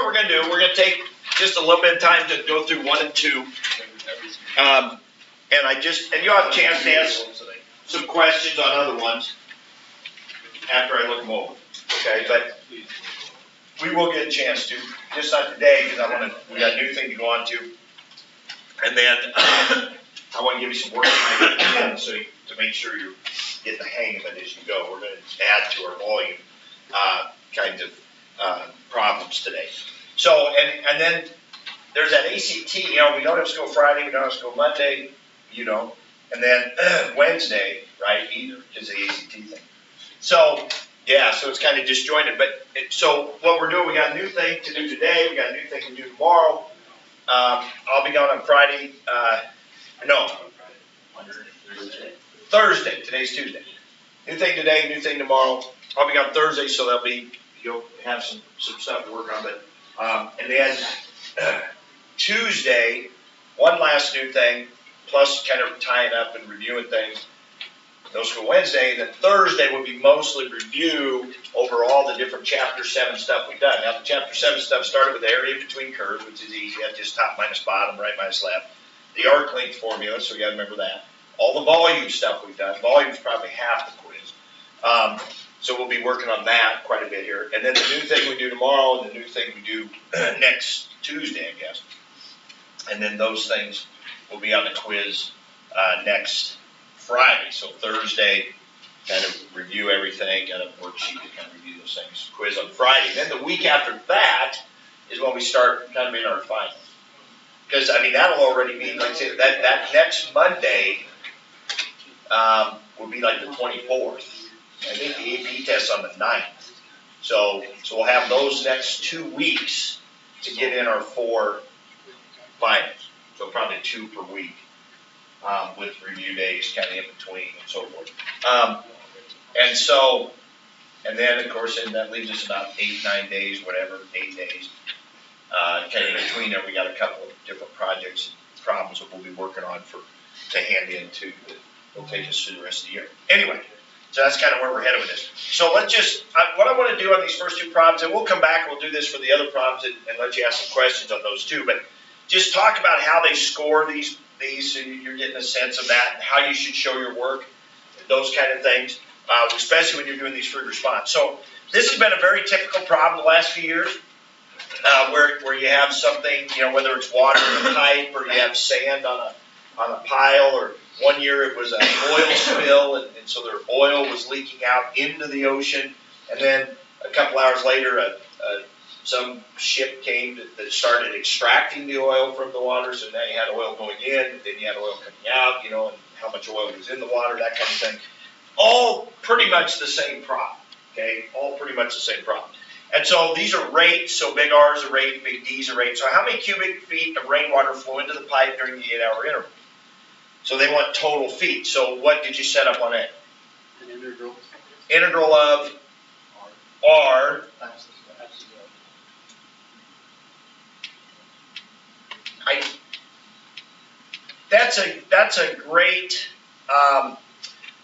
what we're going to do. We're going to take just a little bit of time to go through 1 and 2. And you'll have a chance to ask some questions on other ones after I look them over. Okay, but we will get a chance to, just not today, because we got a new thing to go on to. And then I want to give you some work time so to make sure you're getting the hang of it as you go. We're going to add to our volume kind of problems today. So, and then there's that ACT, we don't have to go Friday, we don't have to go Monday, and then Wednesday, right, either, because of the ACT thing. So, yeah, so it's kind of disjointed. But so what we're doing, we got a new thing to do today, we got a new thing to do tomorrow. I'll be gone on Friday, Thursday, today's Tuesday. New thing today, new thing tomorrow. I'll be gone Thursday, so you'll have some stuff to work on. But and then Tuesday, one last new thing, plus kind of tying up and reviewing things. Those for Wednesday, and then Thursday will be mostly review over all the different Chapter 7 stuff we've done. Now, the Chapter 7 stuff started with the area between curves, which is easy. That's just top minus bottom, right minus left. The arc length formula, so you got to remember that. All the volume stuff we've done. Volume's probably half the quiz. So we'll be working on that quite a bit here. And then the new thing we do tomorrow, and the new thing we do next Tuesday, I guess. And then those things will be on the quiz next Friday. So Thursday, kind of review everything, got a worksheet to kind of review those things. Quiz on Friday. Then the week after that is when we start kind of in our finals. Because, that'll already be, like I said, that next Monday will be like the 24th. I think the AP test's on the 9th. So we'll have those next 2 weeks to get in our 4 finals. So probably 2 per week. With review days kind of in between and so forth. And then, of course, and that leaves us about 8-9 days, whatever, 8 days. Kind of in between there, we got a couple of different projects and problems that we'll be working on to hand in to that will take us through the rest of the year. Anyway, so that's kind of where we're headed with this. So let's just, what I want to do on these first 2 problems, and we'll come back and we'll do this for the other problems and let you ask some questions on those too, but just talk about how they score these so you're getting a sense of that and how you should show your work, those kind of things, especially when you're doing these free response. So this has been a very typical problem the last few years where you have something, whether it's water in a pipe or you have sand on a pile, or one year it was an oil spill and so their oil was leaking out into the ocean, and then a couple hours later some ship came that started extracting the oil from the water, so now you had oil going in, then you had oil coming out, and how much oil was in the water, that kind of thing. All pretty much the same problem, okay? All pretty much the same problem. And so these are rates, so big R is a rate, big D is a rate. So how many cubic feet of rainwater flow into the pipe during the 8-hour interval? So they want total feet. So what did you set up on it? An integral. Integral of R. That's a great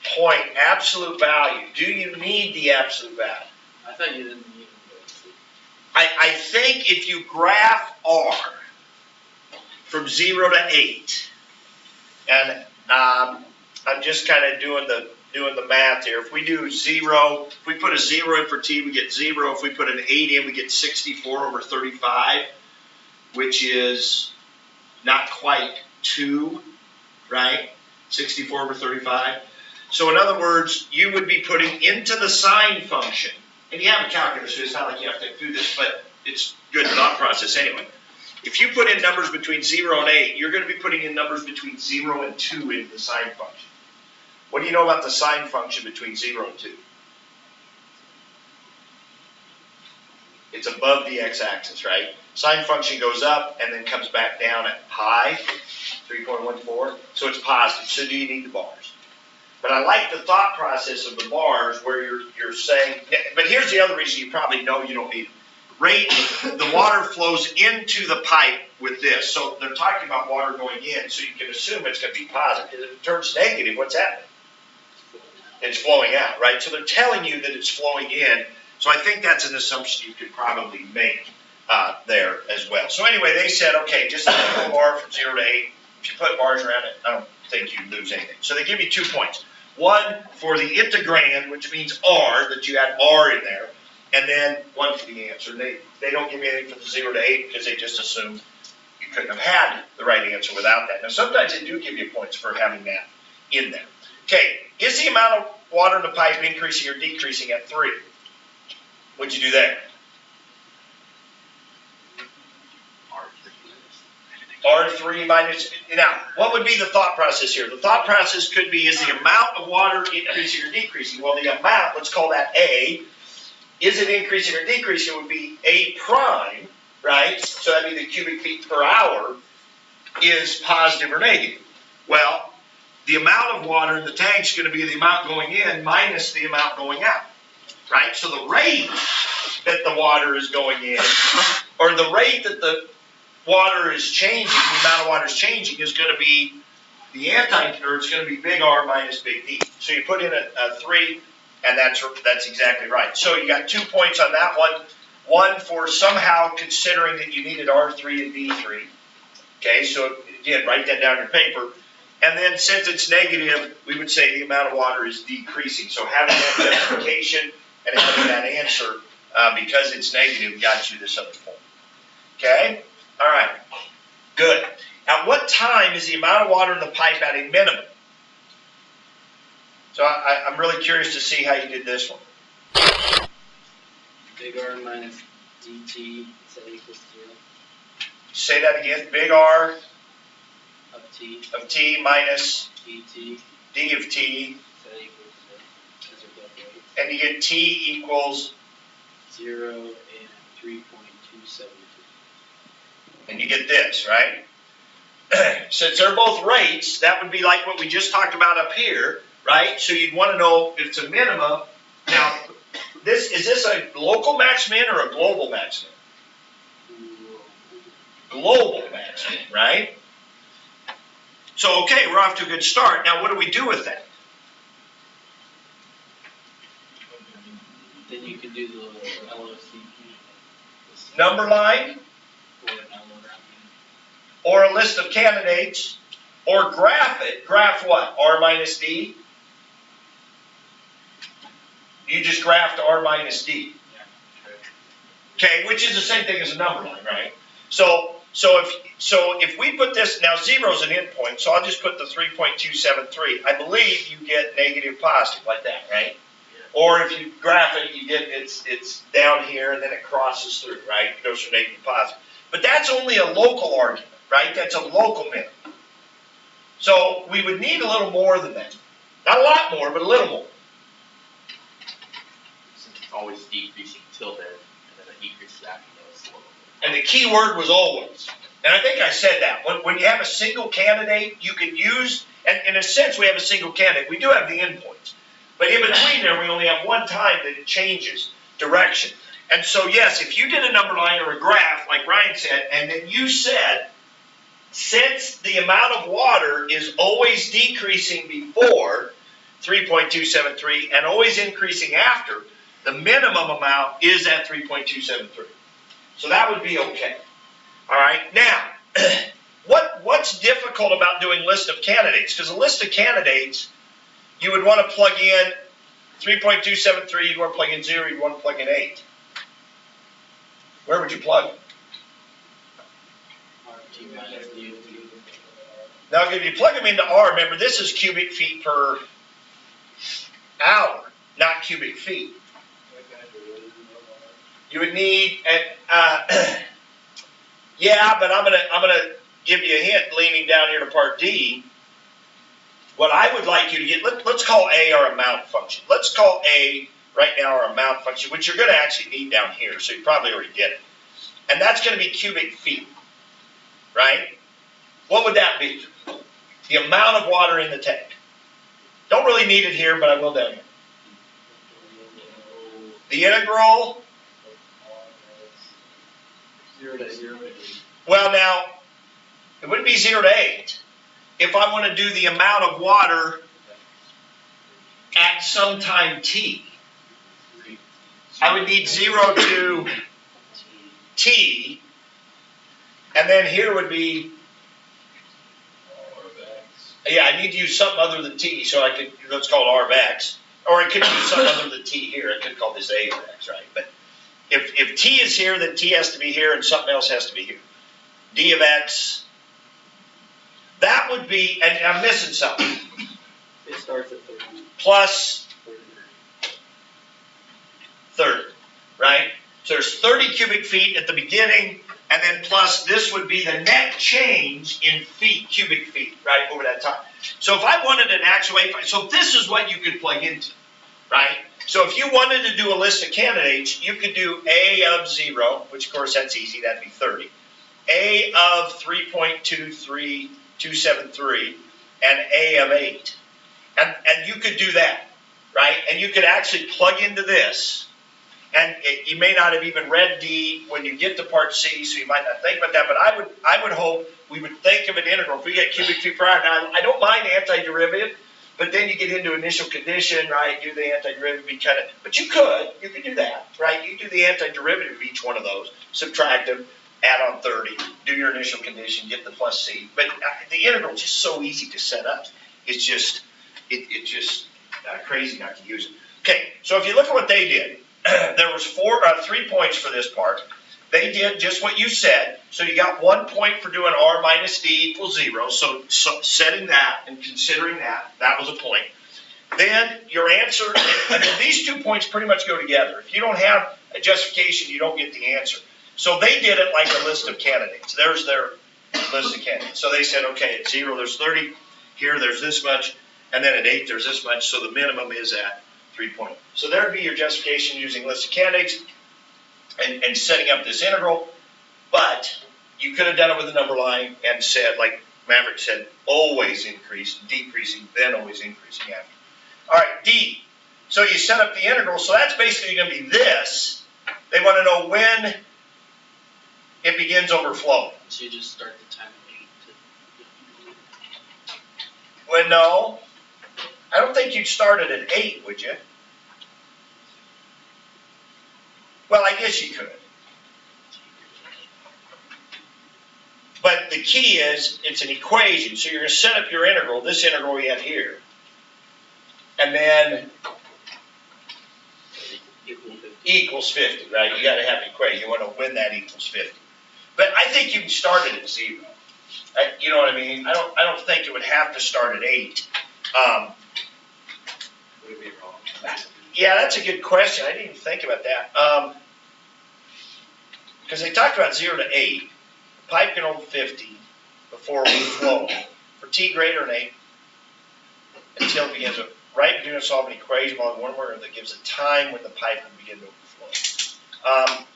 point. Absolute value. Do you need the absolute value? I thought you didn't need it. I think if you graph R from 0 to 8, and I'm just kind of doing the math here. If we do 0, if we put a 0 in for T, we get 0. If we put an 8 in, we get 64 over 35, which is not quite 2, right? 64 over 35. So in other words, you would be putting into the sine function, and you have a calculator, so it's not like you have to think through this, but it's good thought process anyway. If you put in numbers between 0 and 8, you're going to be putting in numbers between 0 and 2 into the sine function. What do you know about the sine function between 0 and 2? It's above the x-axis, right? Sine function goes up and then comes back down at pi, 3.14, so it's positive. So do you need the bars? But I like the thought process of the bars where you're saying, but here's the other reason you probably know you don't need them. Rate, the water flows into the pipe with this. So they're talking about water going in, so you can assume it's going to be positive. If it turns negative, what's happening? It's flowing out, right? So they're telling you that it's flowing in. So I think that's an assumption you could probably make. there as well. So anyway, they said, okay, just let go R from 0 to 8. If you put bars around it, I don't think you lose anything. So they give you 2 points. One for the integrand, which means R, that you had R in there, and then one for the answer. They don't give you anything for the 0 to 8 because they just assume you couldn't have had the right answer without that. Now, sometimes they do give you points for having that in there. Okay, is the amount of water in the pipe increasing or decreasing at 3? What'd you do there? R3 minus, now, what would be the thought process here? The thought process could be, is the amount of water increasing or decreasing? Well, the amount, let's call that A. Is it increasing or decreasing? It would be A prime, right? So that'd be the cubic feet per hour is positive or negative. Well, the amount of water in the tank is going to be the amount going in minus the amount going out, right? So the rate that the water is going in, or the rate that the water is changing, the amount of water is changing is going to be the or it's going to be big R minus big D. So you put in a 3, and that's exactly right. So you got 2 points on that one. One for somehow considering that you needed R3 and D3. Okay, so again, write that down on your paper. And then since it's negative, we would say the amount of water is decreasing. So having that justification and having that answer, because it's negative, got you this other point. Okay? All right. Good. At what time is the amount of water in the pipe at a minimum? So I'm really curious to see how you did this one. Big R minus dt is that equals 0? Say that again. Big R of t minus dt d of t. Is that equals 0? Those are both weights. And you get t equals 0 and 3.272. And you get this, right? Since they're both rates, that would be like what we just talked about up here, right? So you'd want to know if it's a minimum. Now, is this a local max min or a global max min? Global max min, right? So, okay, we're off to a good start. Now, what do we do with that? Then you can do the LOC. Number line, or a list of candidates, or graph it. Graph what? R minus D? You just graphed R minus D. Okay, which is the same thing as a number line, right? So if we put this, now 0 is an endpoint, so I'll just put the 3.273. I believe you get negative positive like that, right? Or if you graph it, you get it's down here and then it crosses through, right? It goes from negative to positive. But that's only a local argument, right? That's a local minimum. So we would need a little more than that. Not a lot more, but a little more. Since it's always decreasing till then, and then it decreases after those. And the key word was always. And I think I said that. When you have a single candidate, you can use, and in a sense we have a single candidate. We do have the endpoints. But in between there, we only have one time that it changes direction. And so, yes, if you did a number line or a graph, like Ryan said, and then you said, since the amount of water is always decreasing before 3.273 and always increasing after, the minimum amount is at 3.273. So that would be okay. All right. Now, what's difficult about doing list of candidates? Because a list of candidates, you would want to plug in 3.273, you'd want to plug in 0, you'd want to plug in 8. Where would you plug them? RT minus d of t. Now, if you plug them into R, remember this is cubic feet per hour, not cubic feet. You would need, yeah, but I'm gonna give you a hint leaning down here to part D. What I would like you to get, let's call A our amount function. Let's call A right now our amount function, which you're going to actually need down here, so you probably already did it. And that's going to be cubic feet, right? What would that be? The amount of water in the tank. Don't really need it here, but I will down here. The integral. 0 to 0. Well, now, it wouldn't be 0 to 8. If I want to do the amount of water at some time t, I would need 0 to t, and then here would be, yeah, I need to use something other than t, so I could, let's call it r of x, or I could use something other than t here, I could call this a of x, right? But if t is here, then t has to be here, and something else has to be here. D of x, that would be, and I'm missing something, It starts at 30. plus 30. 30, right? So there's 30 cubic feet at the beginning, and then plus this would be the net change in feet, cubic feet, right, over that time. So if I wanted an actual, so this is what you could plug into, right? So if you wanted to do a list of candidates, you could do A of 0, which of course that's easy, that'd be 30. A of 3.23273, and A of 8. And you could do that, right? And you could actually plug into this. And you may not have even read D when you get to part C, so you might not think about that. But I would hope we would think of an integral. If we get cubic feet per hour, now I don't mind antiderivative, but then you get into initial condition, right? Do the antiderivative, be kind of. But you could do that, right? You do the antiderivative of each one of those, subtract them, add on 30, do your initial condition, get the plus C. But the integral is just so easy to set up. It's just crazy not to use it. Okay, so if you look at what they did. There was 3 points for this part. They did just what you said. So you got 1 point for doing r minus d equals 0. So setting that and considering that was a point. Then your answer, and then these 2 points pretty much go together. If you don't have a justification, you don't get the answer. So they did it like a list of candidates. There's their list of candidates. So they said, okay, at 0 there's 30. Here there's this much. And then at 8 there's this much. So the minimum is at 3 points. So there would be your justification using list of candidates and setting up this integral. But you could have done it with a number line and said, like Maverick said, always increase, decreasing, then always increasing after. All right, D. So you set up the integral. So that's basically going to be this. They want to know when it begins overflowing. So you just start the time at 8 to. Well, no. I don't think you'd start it at 8, would you? Well, I guess you could. But the key is, it's an equation. So you're going to set up your integral, this integral we have here. And then equals 50, right? You got to have an equation. You want to when that equals 50. But I think you can start it at 0. You know what I mean? I don't think it would have to start at 8. Would it be wrong? Yeah, that's a good question. I didn't even think about that. Because they talked about 0 to 8. The pipe can hold 50 before we flow. For t greater than 8, until it begins to, right, begin to solve an equation along one word that gives a time when the pipe will begin to overflow.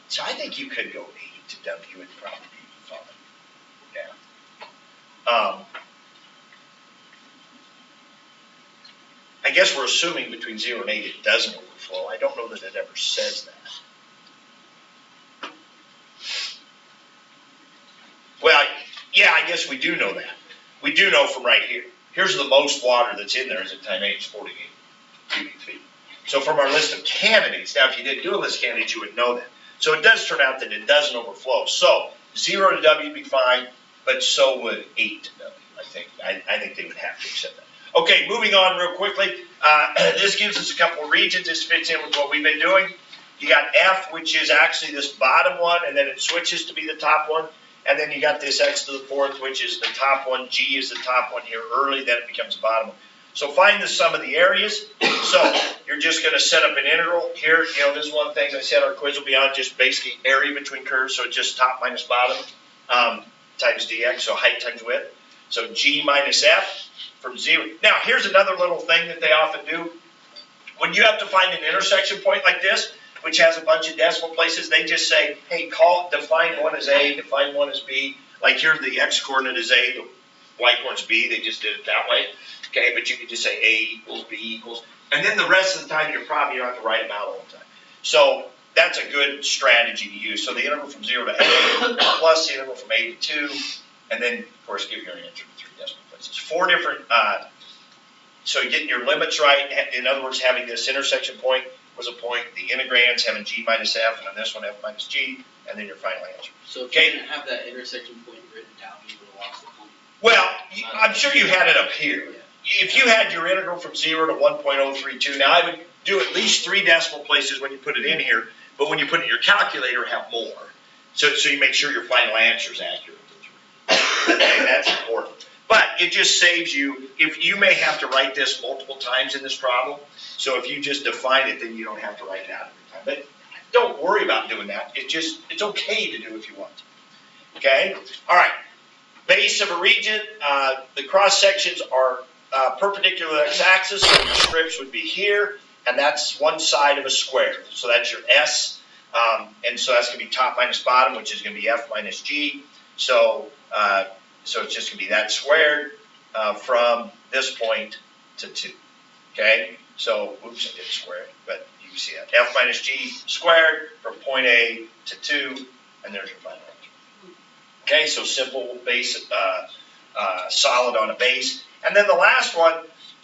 So I think you could go 8 to W and probably be fine. Yeah. I guess we're assuming between 0 and 8 it doesn't overflow. I don't know that it ever says that. Well, yeah, I guess we do know that. We do know from right here. Here's the most water that's in there is at time 8 is 48 cubic feet. So from our list of candidates, now if you didn't do a list of candidates, you would know that. So it does turn out that it doesn't overflow. So 0 to W would be fine, but so would 8 to W, I think. I think they would have to accept that. Okay, moving on real quickly. This gives us a couple of regions. This fits in with what we've been doing. You got F, which is actually this bottom one, and then it switches to be the top one. And then you got this x to the 4th, which is the top one. G is the top one here early, then it becomes the bottom one. So find the sum of the areas. So you're just going to set up an integral here. You know, this is one of the things I said our quiz will be on, just basically area between curves. So it's just top minus bottom times dx, so height times width. So G minus F from 0. Now, here's another little thing that they often do. When you have to find an intersection point like this, which has a bunch of decimal places, they just say, hey, define one as A, define one as B. Like here, the x coordinate is A, the y coordinate is B. They just did it that way. Okay, but you could just say A equals B equals. And then the rest of the time, you don't have to write them out all the time. So that's a good strategy to use. So the integral from 0 to A plus the integral from A to 2, and then, of course, give your answer to 3 decimal places. 4 different, so getting your limits right. In other words, having this intersection point was a point. The integrands having G minus F, and on this one F minus G, and then your final answer. So if Okay. you didn't have that intersection point written down, you would have lost the point. Well, I'm sure you had it up here. If you had your integral from 0 to 1.032, now I would do at least 3 decimal places when you put it in here, but when you put it in your calculator, have more. So you make sure your final answer is accurate. Okay, that's important. But it just saves you, if you may have to write this multiple times in this problem, so if you just define it, then you don't have to write it out every time. But don't worry about doing that. It's okay to do if you want to. Okay? All right. Base of a region, the cross sections are perpendicular to the x-axis, so the strips would be here, and that's one side of a square. So that's your S, and so that's going to be top minus bottom, which is going to be F minus G. So it's just going to be that squared from this point to 2. Okay? So, oops, I did square, but you can see that. F minus G squared from point A to 2, and there's your final answer. Okay, so simple base, solid on a base. And then the last one,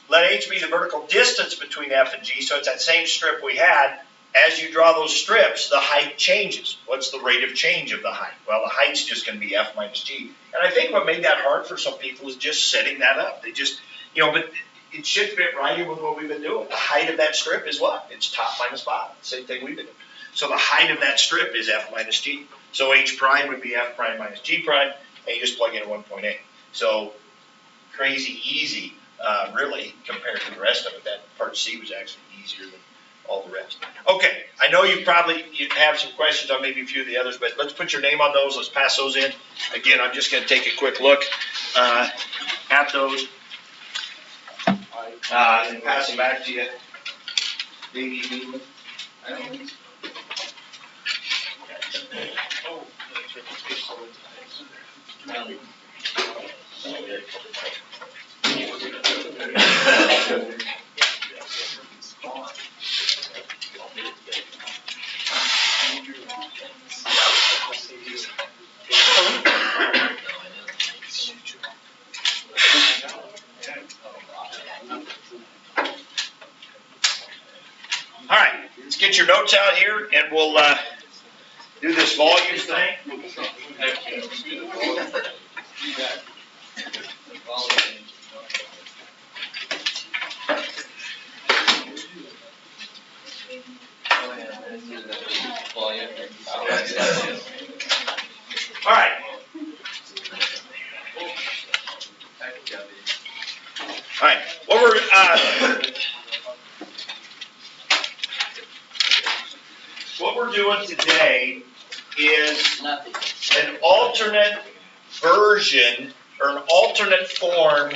let H be the vertical distance between F and G. So it's that same strip we had. As you draw those strips, the height changes. What's the rate of change of the height? Well, the height's just going to be F minus G. And I think what made that hard for some people is just setting that up. They just, but it should fit right in with what we've been doing. The height of that strip is what? It's top minus bottom. Same thing we've been doing. So the height of that strip is F minus G. So H prime would be F prime minus G prime, and you just plug in a 1.8. So crazy easy, really, compared to the rest of it. That part C was actually easier than all the rest. Okay, I know you have some questions on maybe a few of the others, but let's put your name on those. Let's pass those in. Again, I'm just going to take a quick look at those and pass them back to you. Maybe you need them. All right, let's get your notes out here, and we'll do this volume thing. All right. All right. What we're doing today is Nothing. an alternate version or an alternate form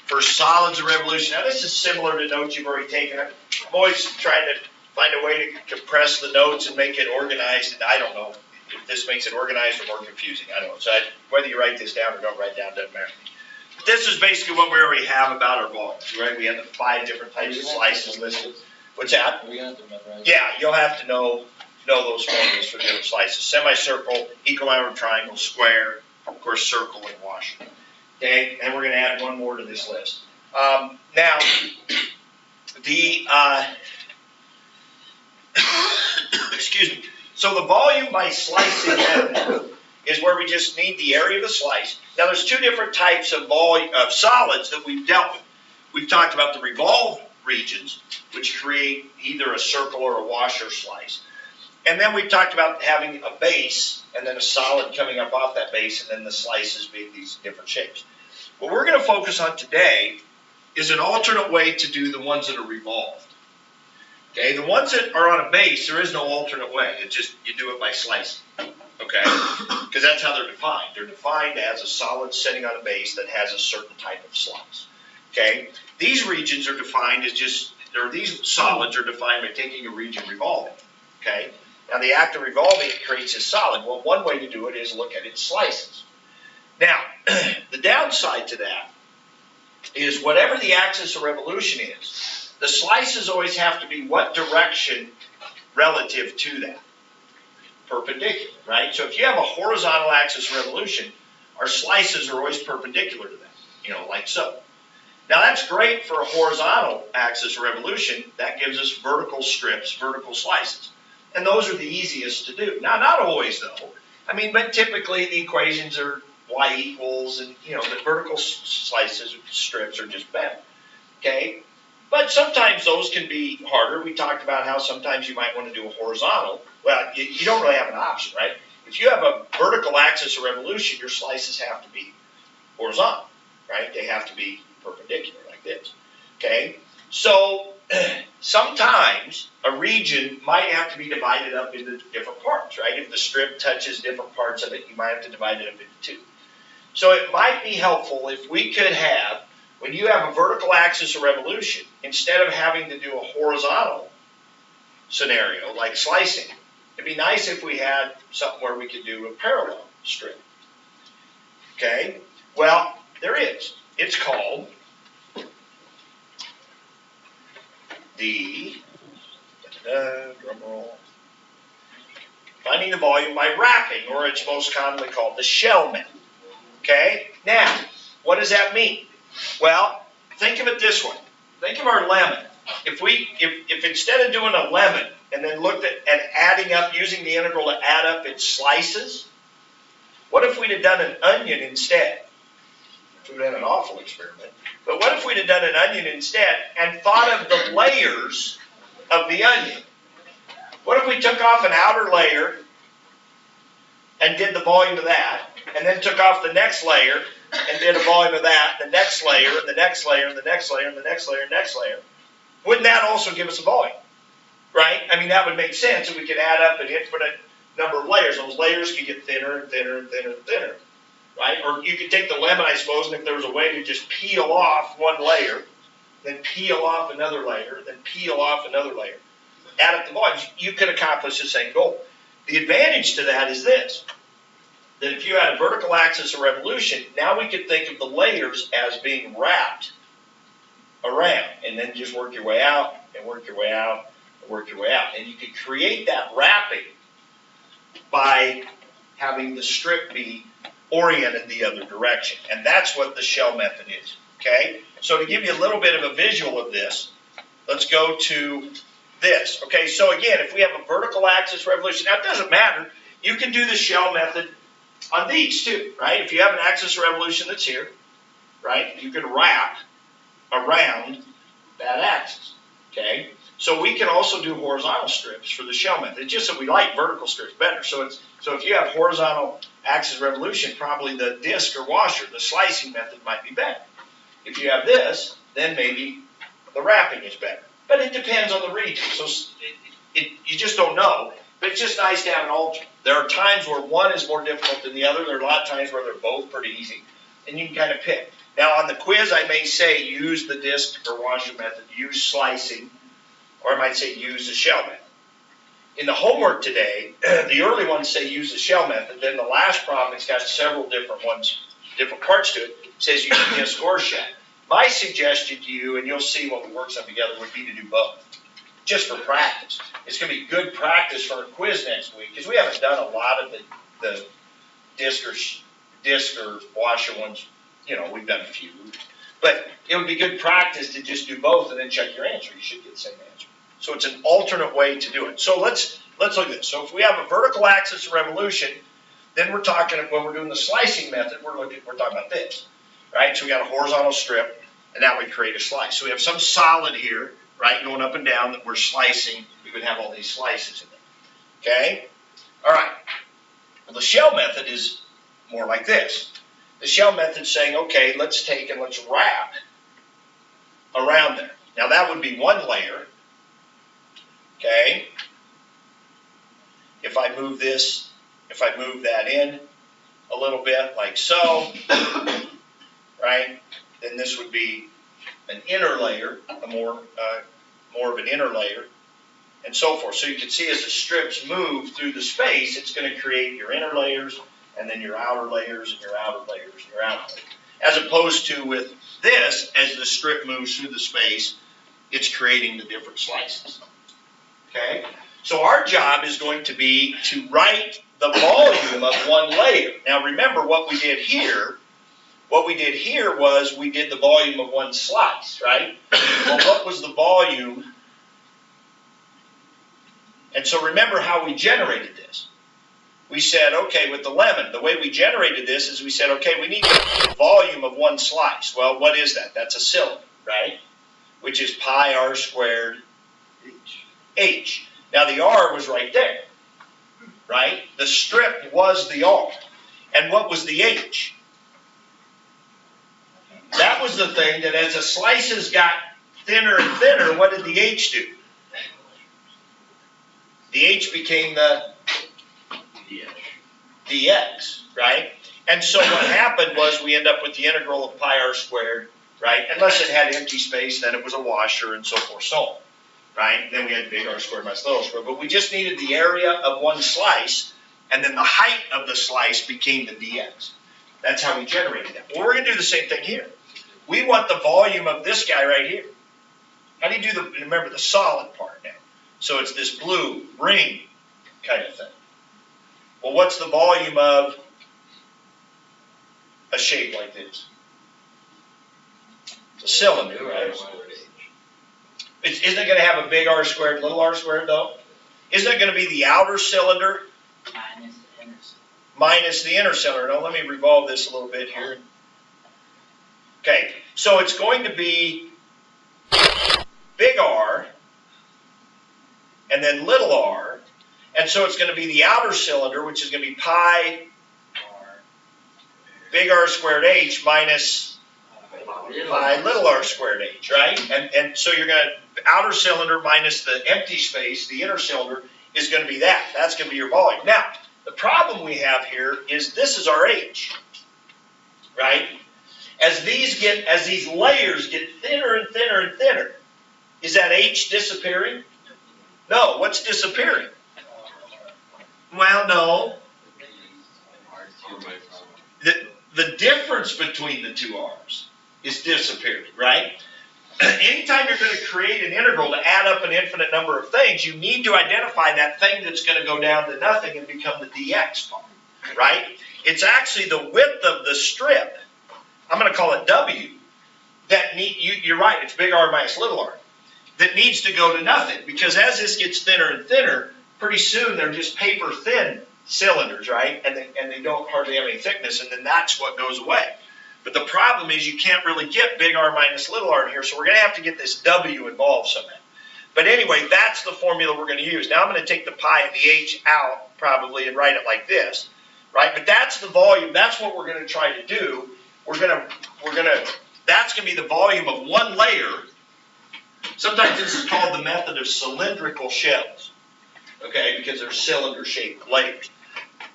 for solids of revolution. Now, this is similar to notes you've already taken. I'm always trying to find a way to compress the notes and make it organized. And I don't know if this makes it organized or more confusing. I don't know. So whether you write this down or don't write down doesn't matter. But this is basically what we already have about our volumes, right? We have the 5 different types of slices listed. What's that? We're going to have to memorize. Yeah, you'll have to know those formulas for different slices. Semicircle, equilateral triangle, square, of course, circle, and washer. Okay, and we're going to add one more to this list. Now, the excuse me. So the volume by slicing method is where we just need the area of the slice. Now, there's 2 different types of solids that we've dealt with. We've talked about the revolved regions, which create either a circle or a washer slice. And then we've talked about having a base and then a solid coming up off that base, and then the slices being these different shapes. What we're going to focus on today is an alternate way to do the ones that are revolved. Okay, the ones that are on a base, there is no alternate way. It's just you do it by slicing. Okay, because that's how they're defined. They're defined as a solid sitting on a base that has a certain type of slice. Okay, these regions are defined as these solids are defined by taking a region revolving. Okay, now the act of revolving creates a solid. Well, one way to do it is look at its slices. Now, the downside to that is whatever the axis of revolution is, the slices always have to be what direction relative to that? Perpendicular, right? So if you have a horizontal axis of revolution, our slices are always perpendicular to that, like so. Now that's great for a horizontal axis of revolution. That gives us vertical strips, vertical slices. And those are the easiest to do. Now, not always though. I mean, but typically the equations are y equals, and you know, the vertical slices, strips are just better, okay? But sometimes those can be harder. We talked about how sometimes you might want to do a horizontal. Well, you don't really have an option, right? If you have a vertical axis of revolution, your slices have to be horizontal, right? They have to be perpendicular like this, okay? So sometimes a region might have to be divided up into different parts, right? If the strip touches different parts of it, you might have to divide it up into two. So it might be helpful if we could have, when you have a vertical axis of revolution, instead of having to do a horizontal scenario like slicing, it'd be nice if we had something where we could do a parallel strip. Okay? Well, there is. It's called the, drum roll, finding the volume by wrapping, or it's most commonly called the shell method. Okay? Now, what does that mean? Well, think of it this way. Think of our lemon. If instead of doing a lemon and then looked at adding up, using the integral to add up its slices, what if we'd have done an onion instead? Which would have been an awful experiment. But what if we'd have done an onion instead and thought of the layers of the onion? What if we took off an outer layer and did the volume of that, and then took off the next layer and did a volume of that, the next layer, and the next layer, and the next layer, and the next layer, and the next layer? Wouldn't that also give us a volume? Right? I mean, that would make sense if we could add up an infinite number of layers. Those layers could get thinner and thinner and thinner and thinner. Right? Or you could take the lemon, I suppose, and if there was a way to just peel off one layer, then peel off another layer, then peel off another layer, add up the volumes, you could accomplish the same goal. The advantage to that is this, that if you had a vertical axis of revolution, now we could think of the layers as being wrapped around, and then just work your way out, and work your way out, and work your way out. And you could create that wrapping by having the strip be oriented the other direction. And that's what the shell method is, okay? So to give you a little bit of a visual of this, let's go to this. Okay, so again, if we have a vertical axis revolution, now it doesn't matter. You can do the shell method on these too, right? If you have an axis of revolution that's here, right, you can wrap around that axis, okay? So we can also do horizontal strips for the shell method. It's just that we like vertical strips better. So if you have horizontal axis revolution, probably the disc or washer, the slicing method might be better. If you have this, then maybe the wrapping is better. But it depends on the region. So you just don't know. But it's just nice to have an alternate. There are times where one is more difficult than the other. There are a lot of times where they're both pretty easy. And you can kind of pick. Now on the quiz, I may say use the disc or washer method, use slicing, or I might say use the shell method. In the homework today, the early ones say use the shell method. Then the last problem, it's got several different ones, different parts to it. It says use the disc or shell. My suggestion to you, and you'll see when we work some together, would be to do both, just for practice. It's going to be good practice for a quiz next week, because we haven't done a lot of the disc or washer ones. You know, we've done a few. But it would be good practice to just do both and then check your answer. You should get the same answer. So it's an alternate way to do it. So let's look at this. So if we have a vertical axis of revolution, then we're talking, when we're doing the slicing method, we're talking about this, right? So we got a horizontal strip, and now we create a slice. So we have some solid here, right, going up and down that we're slicing. We would have all these slices in there, okay? All right. Well, the shell method is more like this. The shell method is saying, okay, let's take and let's wrap around there. Now that would be one layer, okay? If I move this, if I move that in a little bit like so, right, then this would be an inner layer, more of an inner layer, and so forth. So you can see as the strips move through the space, it's going to create your inner layers, and then your outer layers, and your outer layers, and your outer layers. As opposed to with this, as the strip moves through the space, it's creating the different slices. Okay? So our job is going to be to write the volume of one layer. Now remember what we did here. What we did here was we did the volume of one slice, right? Well, what was the volume And so remember how we generated this. We said, okay, with the lemon, the way we generated this is we said, okay, we need the volume of one slice. Well, what is that? That's a cylinder, right? Which is pi r squared h. Now the r was right there, right? The strip was the r. And what was the h? That was the thing that as the slices got thinner and thinner, what did the h do? The h became the dx, right? And so what happened was we end up with the integral of pi r squared, right? Unless it had empty space, then it was a washer and so forth, so on, right? Then we had big R squared minus little r squared. But we just needed the area of one slice, and then the height of the slice became the dx. That's how we generated that. Well, we're going to do the same thing here. We want the volume of this guy right here. How do you do the, remember the solid part now? So it's this blue ring kind of thing. Well, what's the volume of a shape like this? It's a cylinder, right? Isn't it going to have a big R squared, little r squared though? Isn't it going to be the outer cylinder minus the inner cylinder? Now let me revolve this a little bit here. Okay, so it's going to be big R and then little r. And so it's going to be the outer cylinder, which is going to be pi big R squared h minus pi little r squared h, right? And so you're going to, outer cylinder minus the empty space, the inner cylinder, is going to be that. That's going to be your volume. Now, the problem we have here is this is our h, right? As these layers get thinner and thinner and thinner, is that h disappearing? No. What's disappearing? Well, no. The difference between the two r's is disappearing, right? Anytime you're going to create an integral to add up an infinite number of things, you need to identify that thing that's going to go down to nothing and become the dx part, right? It's actually the width of the strip, I'm going to call it w, that you're right, it's big R minus little r, that needs to go to nothing, because as this gets thinner and thinner, pretty soon they're just paper thin cylinders, right? And they don't hardly have any thickness, and then that's what goes away. But the problem is you can't really get big R minus little r in here, so we're going to have to get this w involved somehow. But anyway, that's the formula we're going to use. Now I'm going to take the pi and the h out probably and write it like this, right? But that's the volume. That's what we're going to try to do. That's going to be the volume of one layer. Sometimes this is called the method of cylindrical shells, okay, because they're cylinder-shaped layers.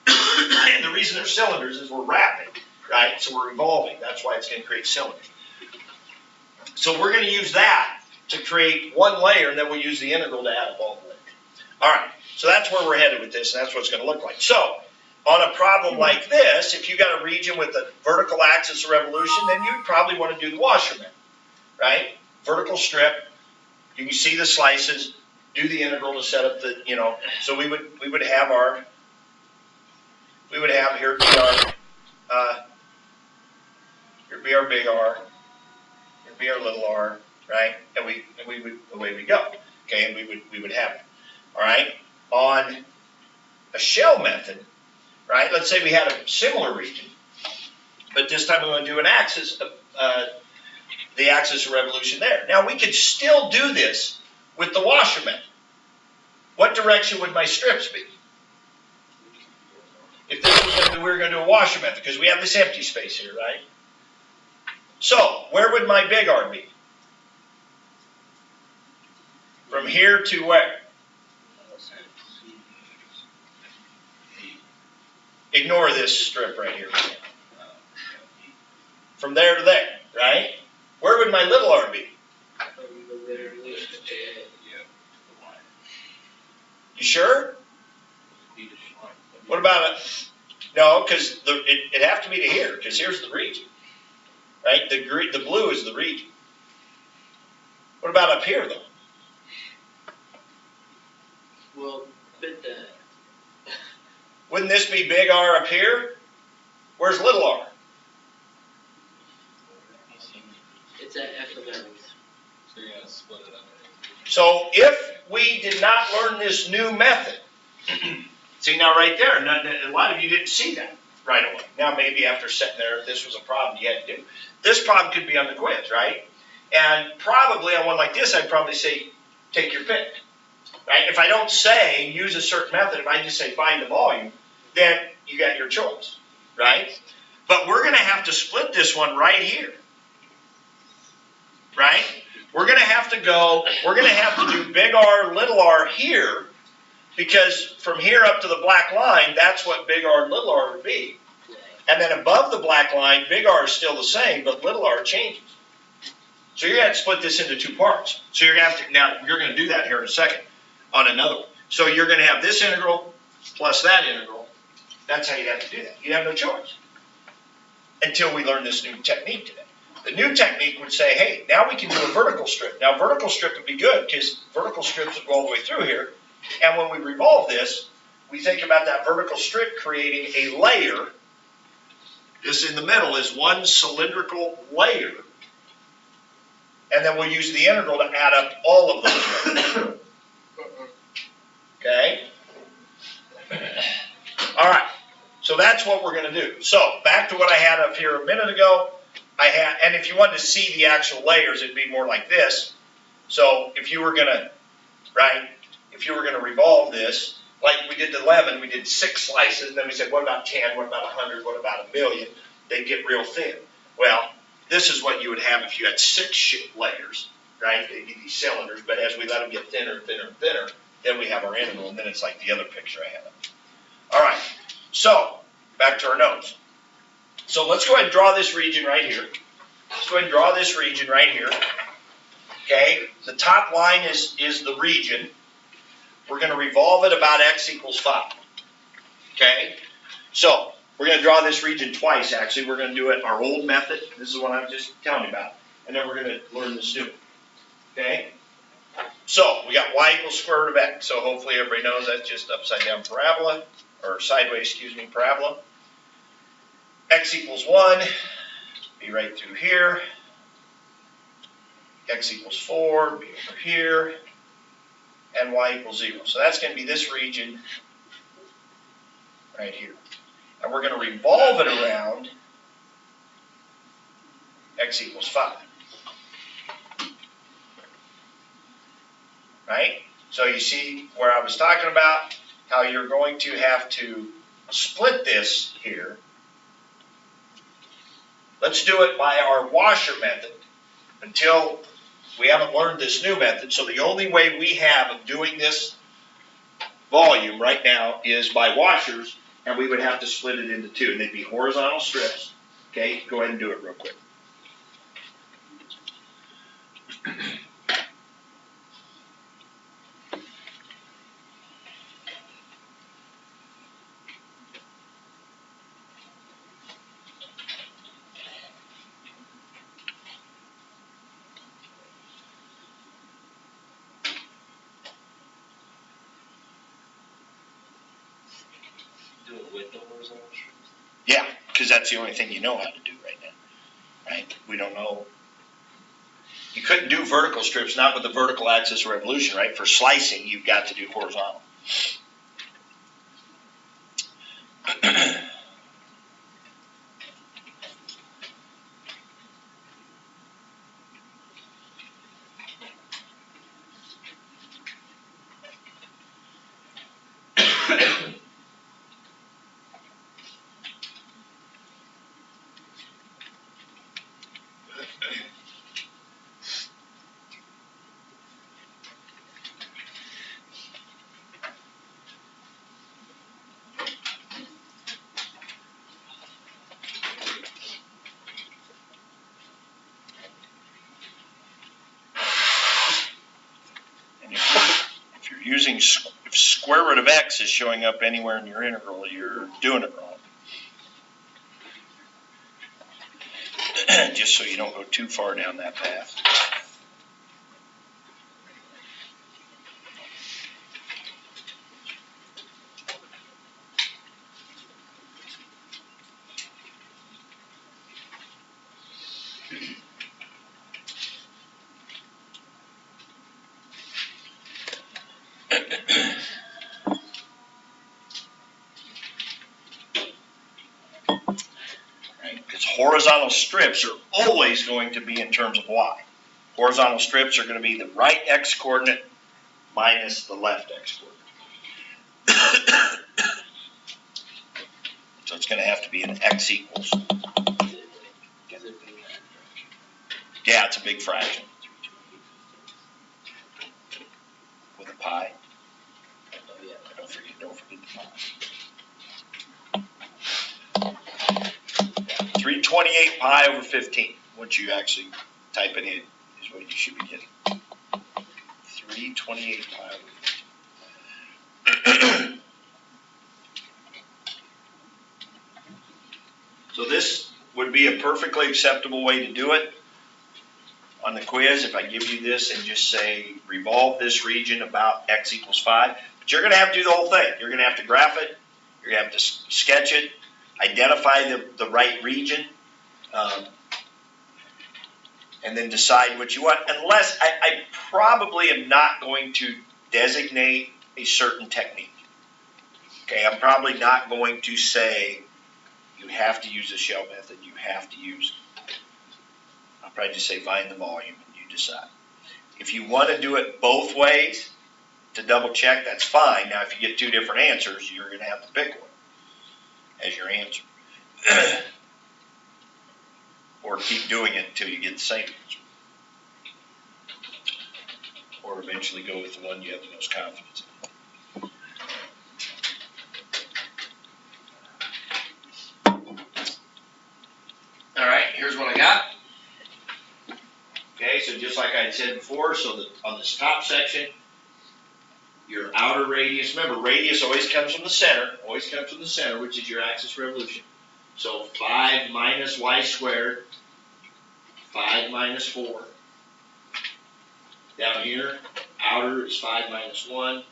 And the reason they're cylinders is we're wrapping, right? So we're revolving. That's why it's going to create cylinders. So we're going to use that to create one layer, and then we'll use the integral to add up all the layers. All right, so that's where we're headed with this, and that's what it's going to look like. So on a problem like this, if you got a region with a vertical axis of revolution, then you'd probably want to do the washer method, right? Vertical strip. You can see the slices. Do the integral to set up the, so we would have here be our big R, here be our little r, right? And we would, away we go, okay? And we would have it, all right? On a shell method, right? Let's say we had a similar region, but this time we want to do an axis, the axis of revolution there. Now we could still do this with the washer method. What direction would my strips be? If this was we were going to do a washer method, because we have this empty space here, right? So, where would my big R be? From here to where? Ignore this strip right here. From there to there, right? Where would my little r be? You sure? What about it? No, because it'd have to be to here, because here's the region, right? The blue is the region. What about up here, though? Well, but wouldn't this be big R up here? Where's little r? it's at f of everything. So you're gonna split it up. So if we did not learn this new method. See now right there, a lot of you didn't see that right away. Now maybe after sitting there, if this was a problem you had to do. This problem could be on the quiz, right? And probably on one like this, I'd probably say, take your pick. Right? If I don't say use a certain method, if I just say find the volume, then you got your choice, right? But we're going to have to split this one right here, right? We're going to have to do big R, little r here, because from here up to the black line, that's what big R and little r would be. And then above the black line, big R is still the same, but little r changes. So you're going to have to split this into two parts. So you're going to have to, now you're going to do that here in a second on another one. So you're going to have this integral plus that integral. That's how you have to do that. You have no choice until we learn this new technique today. The new technique would say, hey, now we can do a vertical strip. Now vertical strip would be good because vertical strips would go all the way through here. And when we revolve this, we think about that vertical strip creating a layer. This in the middle is one cylindrical layer. And then we'll use the integral to add up all of those layers. Okay? All right. So that's what we're going to do. So back to what I had up here a minute ago. And if you wanted to see the actual layers, it'd be more like this. So if you were going to, right, if you were going to revolve this, like we did the lemon, we did 6 slices, and then we said, what about 10, what about 100, what about 1,000,000? They'd get real thin. Well, this is what you would have if you had 6 layers, right? They'd be these cylinders, but as we let them get thinner and thinner and thinner, then we have our integral, and then it's like the other picture I have. All right, so back to our notes. So let's go ahead and draw this region right here. Let's go ahead and draw this region right here. Okay, the top line is the region. We're going to revolve it about x equals 5. Okay, so we're going to draw this region twice, actually. We're going to do it our old method. This is what I'm just telling you about. And then we're going to learn this new. Okay, so we got y equals square root of x. So hopefully everybody knows that's just upside down parabola, or sideways, parabola. X equals 1, be right through here. X equals 4, be over here. And y equals 0. So that's going to be this region right here. And we're going to revolve it around x equals 5. Right? So you see where I was talking about how you're going to have to split this here. Let's do it by our washer method until we haven't learned this new method. So the only way we have of doing this volume right now is by washers, and we would have to split it into 2. And they'd be horizontal strips. Okay, go ahead and do it real quick. Do it with the horizontal strips? Yeah, because that's the only thing you know how to do right now. Right? We don't know. You couldn't do vertical strips, not with the vertical axis of revolution, right? For slicing, you've got to do horizontal. Using if square root of x is showing up anywhere in your integral, you're doing it wrong. Just so you don't go too far down that path. horizontal strips are always going to be in terms of y. Horizontal strips are going to be the right x coordinate minus the left x coordinate. So it's going to have to be an x equals. Yeah, it's a big fraction. With a pi. Oh, yeah. Don't forget the pi. 328 pi over 15. Once you actually type it in, is what you should be getting. 328 pi over 15. So this would be a perfectly acceptable way to do it on the quiz. If I give you this and just say revolve this region about x equals 5, but you're going to have to do the whole thing. You're going to have to graph it. You're going to have to sketch it, identify the right region, and then decide what you want. Unless I probably am not going to designate a certain technique. Okay, I'm probably not going to say you have to use the shell method. You have to use it. I'll probably just say find the volume and you decide. If you want to do it both ways to double check, that's fine. Now, if you get two different answers, you're going to have to pick one as your answer. Or keep doing it until you get the same answer. Or eventually go with the one you have the most confidence in. All right, here's what I got. Okay, so just like I had said before, so that on this top section, your outer radius, remember radius always comes from the center, which is your axis revolution. So 5 minus y squared, 5 minus 4. Down here, outer is 5 minus 1.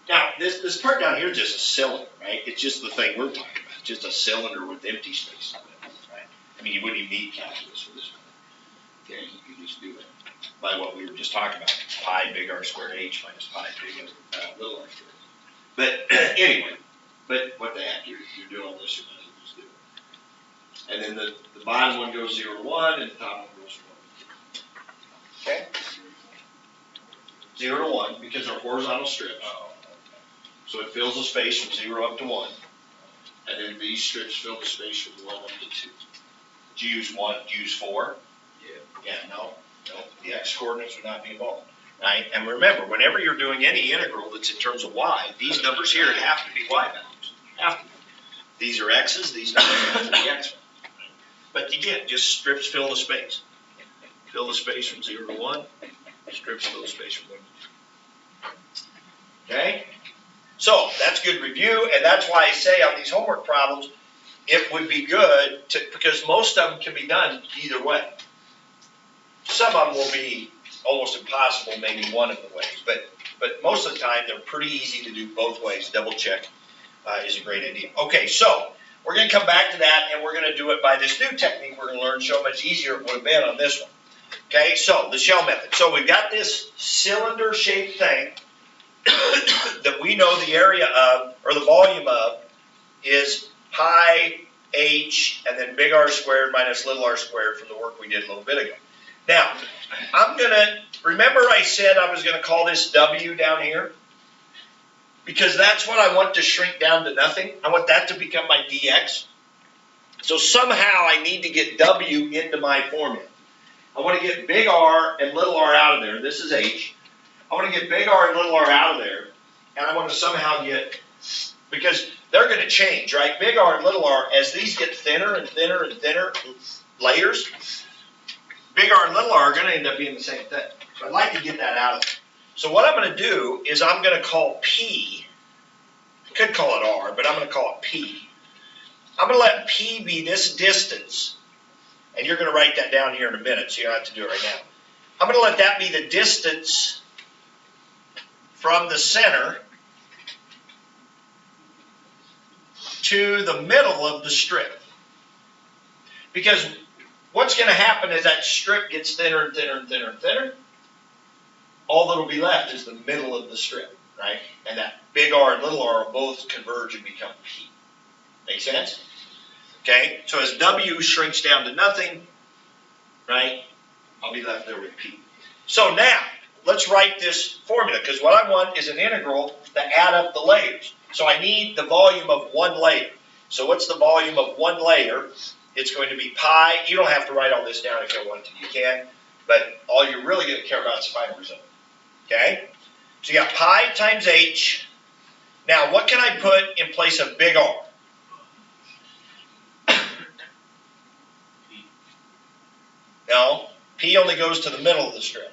Now, this part down here is just a cylinder, right? It's just the thing we're talking about. It's just a cylinder with empty space on it, right? I mean, you wouldn't even need calculus for this one. Okay, you could just do it by what we were just talking about. Pi big R squared H minus pi big little r squared. But anyway, but what the heck, you're doing all this, you might as well just do it. And then the bottom one goes 0, 1, and the top one goes 1. Okay? 0 to 1, because they're horizontal strips. So it fills the space from 0 up to 1. And then these strips fill the space from 1 up to 2. Did you use 1? Did you use 4? Yeah, no. The x coordinates would not be involved. Right? And remember, whenever you're doing any integral that's in terms of y, these numbers here have to be y values. Have to be. These are x's, these numbers have to be x values. But again, just strips fill the space. Fill the space from 0 to 1. Strips fill the space from 1 to 2. Okay? So, that's good review, and that's why I say on these homework problems, it would be good to, because most of them can be done either way. Some of them will be almost impossible, maybe one of the ways, but most of the time they're pretty easy to do both ways. Double check is a great idea. Okay, so we're going to come back to that, and we're going to do it by this new technique we're going to learn. Show much easier it would have been on this one. Okay, so the shell method. So we've got this cylinder-shaped thing that we know the area of, or the volume of, is pi h and then big R squared minus little r squared from the work we did a little bit ago. Now, I'm going to, remember I said I was going to call this W down here? Because that's what I want to shrink down to nothing. I want that to become my dx. So somehow I need to get W into my formula. I want to get big R and little r out of there. This is H. I want to get big R and little r out of there. And I want to somehow get, because they're going to change, right? Big R and little r, as these get thinner and thinner and thinner layers, big R and little r are going to end up being the same thing. So I'd like to get that out of there. So what I'm going to do is I'm going to call P, I could call it R, but I'm going to call it P. I'm going to let P be this distance, and you're going to write that down here in a minute, so you don't have to do it right now. I'm going to let that be the distance from the center to the middle of the strip. Because what's going to happen is that strip gets thinner and thinner and thinner and thinner. All that will be left is the middle of the strip, right? And that big R and little r will both converge and become P. Make sense? Okay, so as W shrinks down to nothing, right, I'll be left there with P. So now, let's write this formula, because what I want is an integral to add up the layers. So I need the volume of one layer. So what's the volume of one layer? It's going to be pi. You don't have to write all this down if you want to. You can. But all you're really going to care about is the final result. Okay? So you got pi times h. Now, what can I put in place of big R? No. P only goes to the middle of the strip.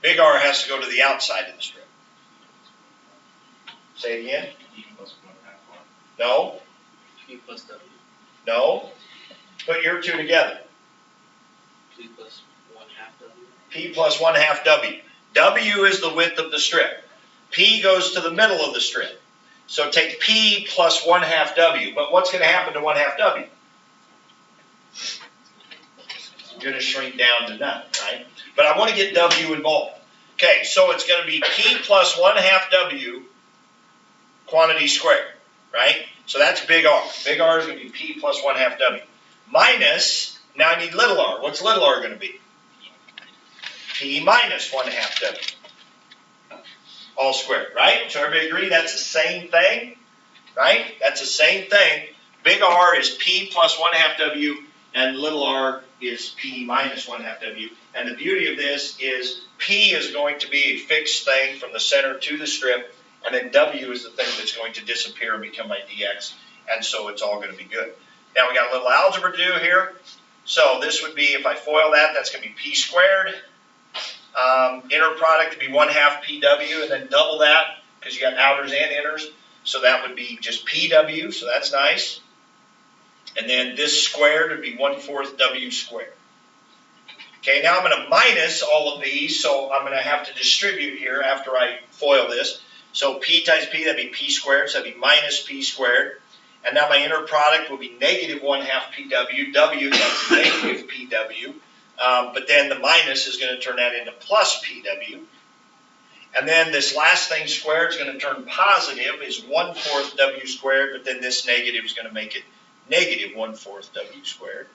Big R has to go to the outside of the strip. Say it again. P plus 1/2 R. No. P plus W. No. Put your two together. P plus 1/2 W. P plus 1/2 W. W is the width of the strip. P goes to the middle of the strip. So take P plus 1/2 W. But what's going to happen to 1/2 W? It's going to shrink down to none, right? But I want to get W involved. Okay, so it's going to be P plus 1/2 W quantity squared, right? So that's big R. Big R is going to be P plus 1/2 W. Minus, now I need little r. What's little r going to be? P minus 1/2 W. All squared, right? So everybody agree that's the same thing, right? That's the same thing. Big R is P plus 1/2 W, and little r is P minus 1/2 W. And the beauty of this is P is going to be a fixed thing from the center to the strip, and then W is the thing that's going to disappear and become my dx, and so it's all going to be good. Now we got a little algebra to do here. So this would be, if I FOIL that, that's going to be P squared. Inner product would be 1/2 PW, and then double that, because you got outers and inners. So that would be just PW, so that's nice. And then this squared would be 1/4 W squared. Okay, now I'm going to minus all of these, so I'm going to have to distribute here after I FOIL this. So P times P, that'd be P squared, so that'd be minus P squared. And now my inner product will be negative 1/2 PW. W, that's negative PW. But then the minus is going to turn that into plus PW. And then this last thing squared is going to turn positive, is 1/4 W squared, but then this negative is going to make it negative 1/4 W squared.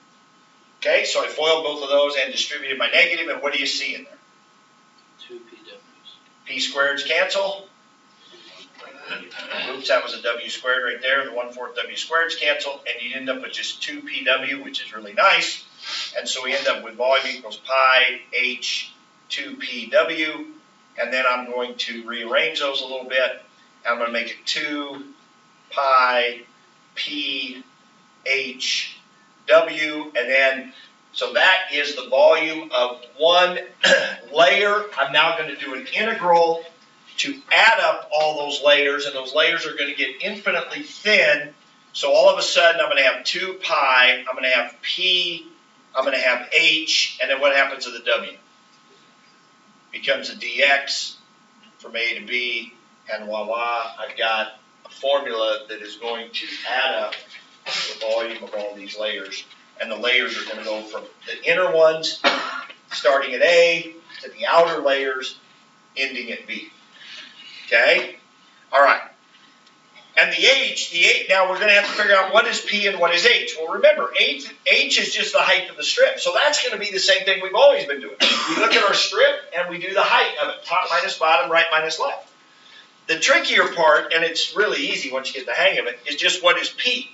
Okay, so I FOILed both of those and distributed my negative, and what do you see in there? 2 PWs. P squareds cancel. Oops, that was a W squared right there. The 1/4 W squareds cancel, and you end up with just 2 PW, which is really nice. And so we end up with volume equals pi h 2 PW, and then I'm going to rearrange those a little bit. I'm going to make it 2 pi P H W, and then, so that is the volume of one layer. I'm now going to do an integral to add up all those layers, and those layers are going to get infinitely thin. So all of a sudden, I'm going to have 2 pi, I'm going to have P, I'm going to have H, and then what happens to the W? Becomes a dx from A to B, and voila, I've got a formula that is going to add up the volume of all these layers. And the layers are going to go from the inner ones, starting at A, to the outer layers, ending at B. Okay? All right. And the H, now we're going to have to figure out what is P and what is H. Well, remember, H is just the height of the strip. So that's going to be the same thing we've always been doing. We look at our strip and we do the height of it, top minus bottom, right minus left. The trickier part, and it's really easy once you get the hang of it, is just what is P.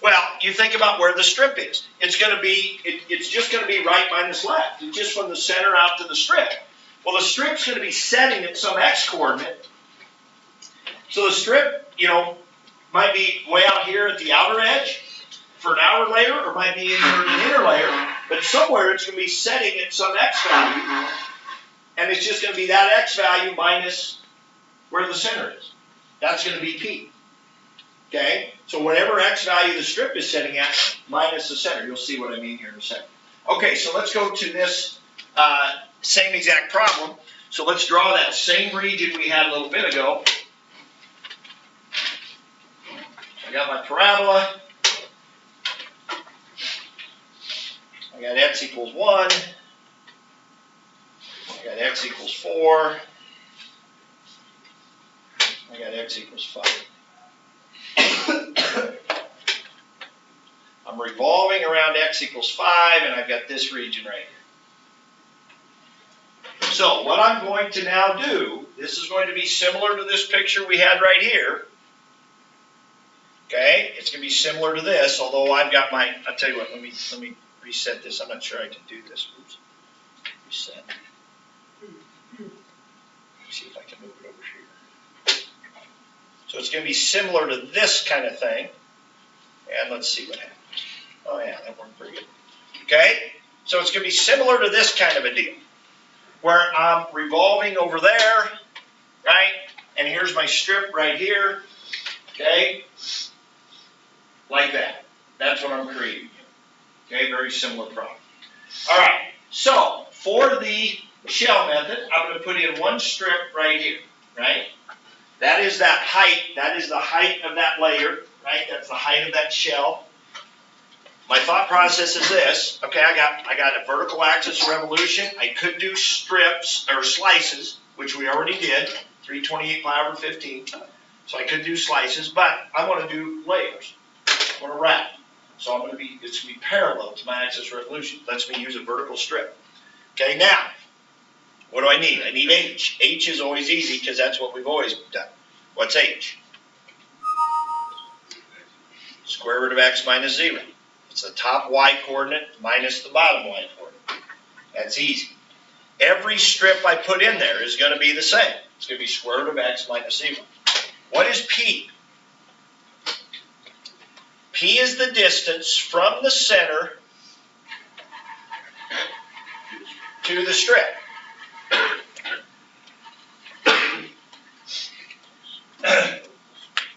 Well, you think about where the strip is. It's going to be, it's just going to be right minus left. It's just from the center out to the strip. Well, the strip's going to be setting at some x coordinate. So the strip, you know, might be way out here at the outer edge for an outer layer, or might be in an inner layer, but somewhere it's going to be setting at some x value, and it's just going to be that x value minus where the center is. That's going to be P. Okay? So whatever x value the strip is setting at, minus the center. You'll see what I mean here in a second. Okay, so let's go to this same exact problem. So let's draw that same region we had a little bit ago. I got my parabola. I got x equals 1. I got x equals 4. I got x equals 5. I'm revolving around x equals 5, and I've got this region right here. So what I'm going to now do, this is going to be similar to this picture we had right here. Okay, it's going to be similar to this, although I've got my, I'll tell you what, let me reset this. I'm not sure I can do this. Oops. Reset. Let's see if I can move it over here. So it's going to be similar to this kind of thing. And let's see what happens. Oh yeah, that worked pretty good. Okay, so it's going to be similar to this kind of a deal, where I'm revolving over there, right? And here's my strip right here, okay? Like that. That's what I'm creating. Okay, very similar problem. All right, so for the shell method, I'm going to put in one strip right here, right? That is that height. That is the height of that layer, right? That's the height of that shell. My thought process is this. Okay, I got a vertical axis of revolution. I could do strips or slices, which we already did, 328 pi over 15. So I could do slices, but I want to do layers. I want to wrap. So it's going to be parallel to my axis of revolution. Lets me use a vertical strip. Okay, now, what do I need? I need h. H is always easy because that's what we've always done. What's h? Square root of x minus 0. It's the top y coordinate minus the bottom y coordinate. That's easy. Every strip I put in there is going to be the same. It's going to be square root of x minus 0. What is p? P is the distance from the center to the strip.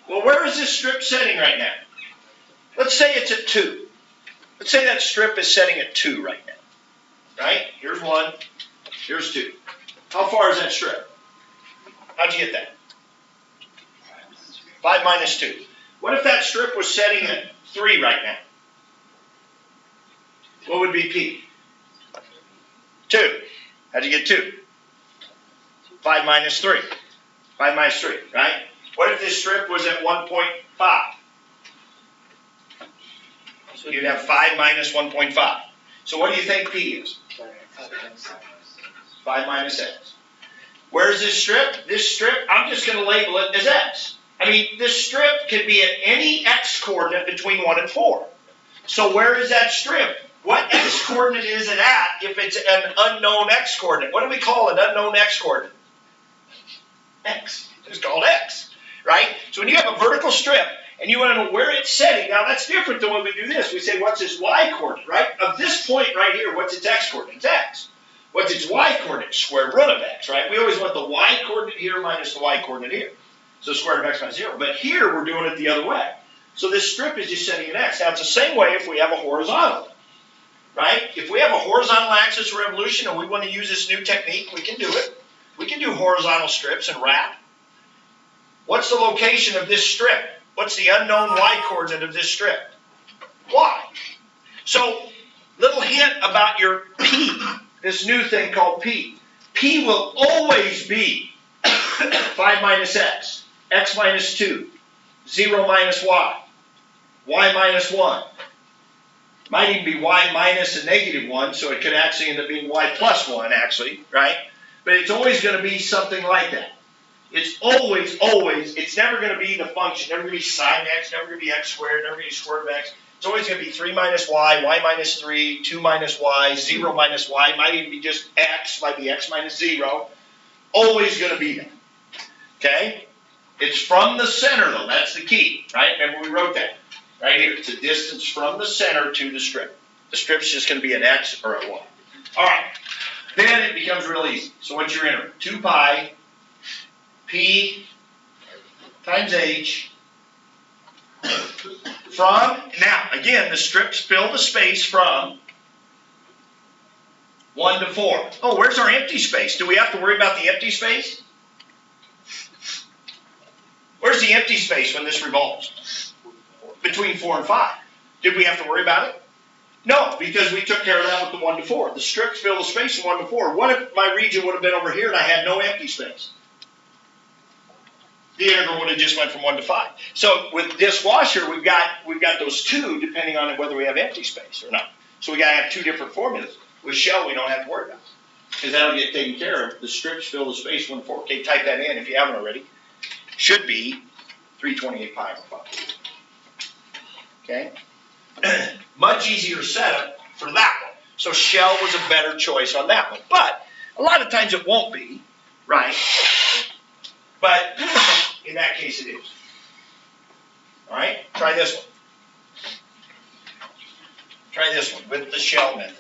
Well, where is this strip setting right now? Let's say it's at 2. Let's say that strip is setting at 2 right now. Right? Here's 1. Here's 2. How far is that strip? How'd you get that? 5 minus 2. What if that strip was setting at 3 right now? What would be P? 2. How'd you get 2? 5 minus 3. 5 minus 3, right? What if this strip was at 1.5? So you'd have 5 minus 1.5. So what do you think P is? 5 minus x. Where's this strip? This strip, I'm just going to label it as x. I mean, this strip can be at any x coordinate between 1 and 4. So where is that strip? What x coordinate is it at if it's an unknown x coordinate? What do we call an unknown x coordinate? X. It's called x, right? So when you have a vertical strip and you want to know where it's setting, now that's different than when we do this. We say, what's its y coordinate, right? Of this point right here, what's its x coordinate? It's x. What's its y coordinate? Square root of x, right? We always want the y coordinate here minus the y coordinate here. So square root of x minus 0. But here we're doing it the other way. So this strip is just setting an x. Now it's the same way if we have a horizontal, right? If we have a horizontal axis of revolution and we want to use this new technique, we can do it. We can do horizontal strips and wrap. What's the location of this strip? What's the unknown y coordinate of this strip? Y. So, little hint about your P, this new thing called P. P will always be 5 minus x, x minus 2, 0 minus y, y minus 1. Might even be y minus a negative 1, so it could actually end up being y plus 1, actually, right? But it's always going to be something like that. It's always, it's never going to be the function, never going to be sine x, never going to be x squared, never going to be square root of x. It's always going to be 3 minus y, y minus 3, 2 minus y, 0 minus y. It might even be just x, might be x minus 0. Always going to be that. Okay? It's from the center, though. That's the key, right? Remember we wrote that right here. It's a distance from the center to the strip. The strip's just going to be an x or a y. All right. Then it becomes real easy. So what you're entering? 2 pi P times H from, now again, the strips fill the space from 1 to 4. Oh, where's our empty space? Do we have to worry about the empty space? Where's the empty space when this revolves? Between 4 and 5. Did we have to worry about it? No, because we took care of that with the 1 to 4. The strips fill the space from 1 to 4. What if my region would have been over here and I had no empty space? the integral would have just went from 1 to 5. So with dishwasher, we've got those two depending on whether we have empty space or not. So we got to have two different formulas. With shell, we don't have to worry about it, because that'll get taken care of. The strips fill the space 1/4. Okay, type that in if you haven't already. Should be 328 pi over 5. Okay? Much easier setup for that one. So shell was a better choice on that one. But a lot of times it won't be, right? But in that case it is. All right? Try this one. Try this one with the shell method.